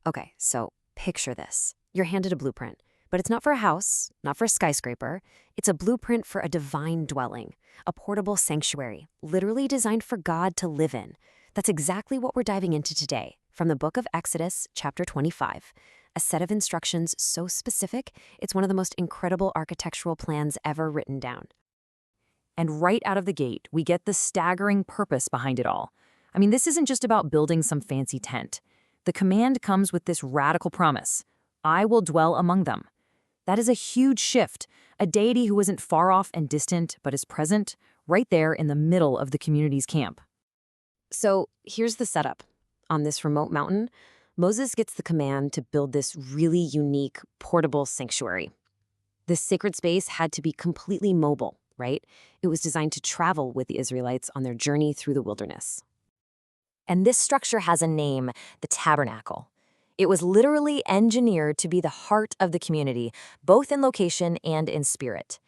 Okay, so picture this. You're handed a blueprint, but it's not for a house, not for a skyscraper. It's a blueprint for a divine dwelling, a portable sanctuary, literally designed for God to live in. That's exactly what we're diving into today from the book of Exodus, chapter 25. A set of instructions so specific, it's one of the most incredible architectural plans ever written down. And right out of the gate, we get the staggering purpose behind it all. I mean, this isn't just about building some fancy tent. The command comes with this radical promise: I will dwell among them. That is a huge shift, a deity who isn't far off and distant, but is present, right there in the middle of the community's camp. So here's the setup. On this remote mountain, Moses gets the command to build this really unique, portable sanctuary. This sacred space had to be completely mobile, right? It was designed to travel with the Israelites on their journey through the wilderness. And this structure has a name, the tabernacle. It was literally engineered to be the heart of the community, both in location and in spirit.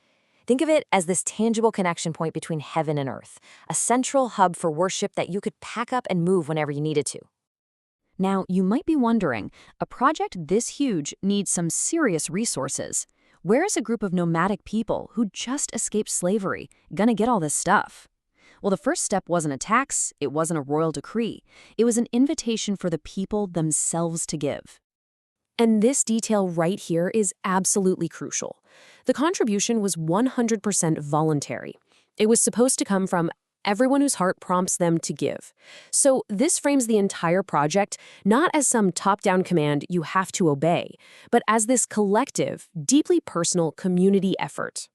Think of it as this tangible connection point between heaven and earth, a central hub for worship that you could pack up and move whenever you needed to. Now, you might be wondering, a project this huge needs some serious resources. Where is a group of nomadic people who just escaped slavery gonna get all this stuff? Well, the first step wasn't a tax, it wasn't a royal decree. It was an invitation for the people themselves to give. And this detail right here is absolutely crucial. The contribution was 100% voluntary. It was supposed to come from everyone whose heart prompts them to give. So this frames the entire project not as some top-down command you have to obey, but as this collective, deeply personal community effort.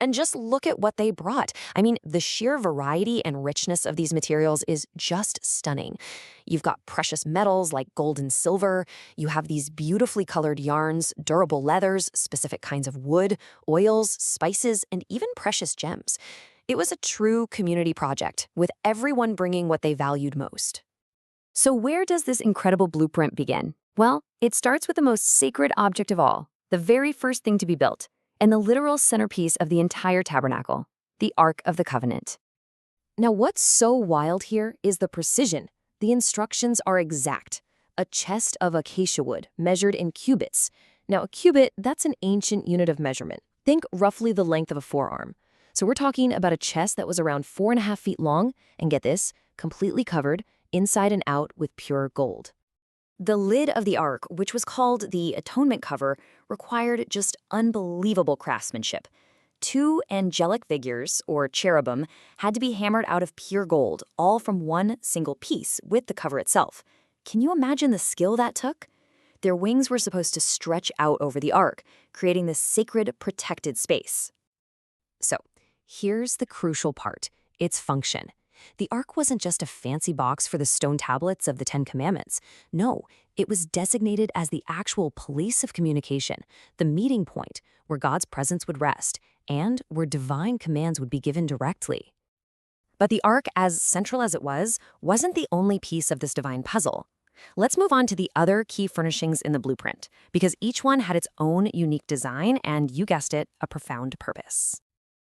And just look at what they brought. I mean, the sheer variety and richness of these materials is just stunning. You've got precious metals like gold and silver. You have these beautifully colored yarns, durable leathers, specific kinds of wood, oils, spices, and even precious gems. It was a true community project, with everyone bringing what they valued most. So where does this incredible blueprint begin? Well, it starts with the most sacred object of all, the very first thing to be built, and the literal centerpiece of the entire tabernacle, the Ark of the Covenant. Now, what's so wild here is the precision. The instructions are exact. A chest of acacia wood, measured in cubits. Now, a cubit, that's an ancient unit of measurement. Think roughly the length of a forearm. So we're talking about a chest that was around 4.5 feet long, and get this, completely covered, inside and out, with pure gold. The lid of the ark, which was called the atonement cover, required just unbelievable craftsmanship. 2 angelic figures, or cherubim, had to be hammered out of pure gold, all from one single piece, with the cover itself. Can you imagine the skill that took? Their wings were supposed to stretch out over the ark, creating this sacred, protected space. So, here's the crucial part, its function. The ark wasn't just a fancy box for the stone tablets of the Ten Commandments. No, it was designated as the actual police of communication, the meeting point where God's presence would rest, and where divine commands would be given directly. But the ark, as central as it was, wasn't the only piece of this divine puzzle. Let's move on to the other key furnishings in the blueprint, because each one had its own unique design and, you guessed it, a profound purpose.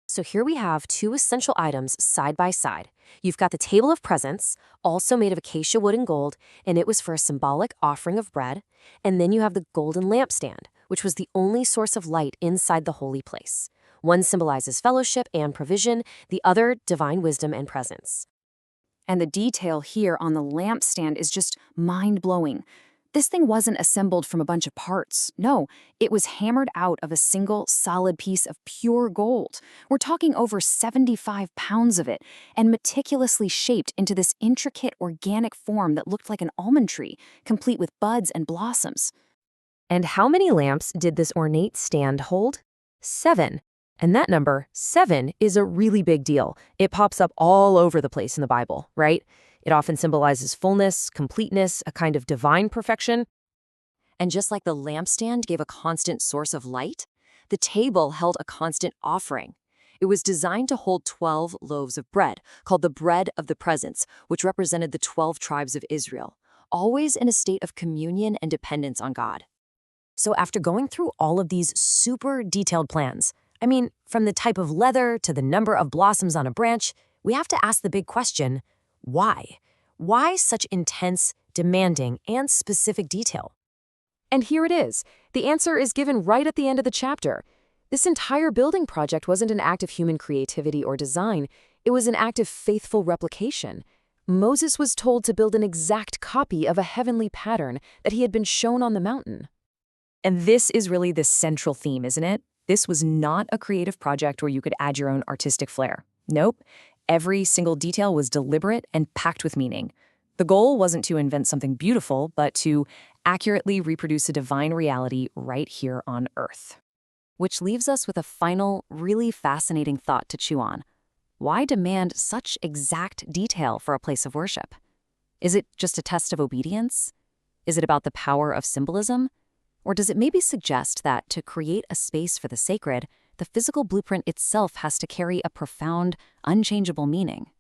So here we have 2 essential items side by side. You've got the table of presence, also made of acacia wood and gold, and it was for a symbolic offering of bread. And then you have the golden lampstand, which was the only source of light inside the holy place. One symbolizes fellowship and provision, the other divine wisdom and presence. And the detail here on the lampstand is just mind-blowing. This thing wasn't assembled from a bunch of parts. No, it was hammered out of a single solid piece of pure gold. We're talking over 75 pounds of it, and meticulously shaped into this intricate organic form that looked like an almond tree, complete with buds and blossoms. And how many lamps did this ornate stand hold? 7. And that number, 7, is a really big deal. It pops up all over the place in the Bible, right? It often symbolizes fullness, completeness, a kind of divine perfection. And just like the lampstand gave a constant source of light, the table held a constant offering. It was designed to hold 12 loaves of bread, called the bread of the presence, which represented the 12 tribes of Israel, always in a state of communion and dependence on God. So after going through all of these super detailed plans, I mean, from the type of leather to the number of blossoms on a branch, we have to ask the big question, why? Why such intense, demanding, and specific detail. And here it is. The answer is given right at the end of the chapter. This entire building project wasn't an act of human creativity or design. It was an act of faithful replication. Moses was told to build an exact copy of a heavenly pattern that he had been shown on the mountain. And this is really the central theme, isn't it? This was not a creative project where you could add your own artistic flair. Nope. Every single detail was deliberate and packed with meaning. The goal wasn't to invent something beautiful, but to accurately reproduce a divine reality right here on Earth. Which leaves us with a final, really fascinating thought to chew on. Why demand such exact detail for a place of worship? Is it just a test of obedience? Is it about the power of symbolism? Or does it maybe suggest that to create a space for the sacred, the physical blueprint itself has to carry a profound, unchangeable meaning?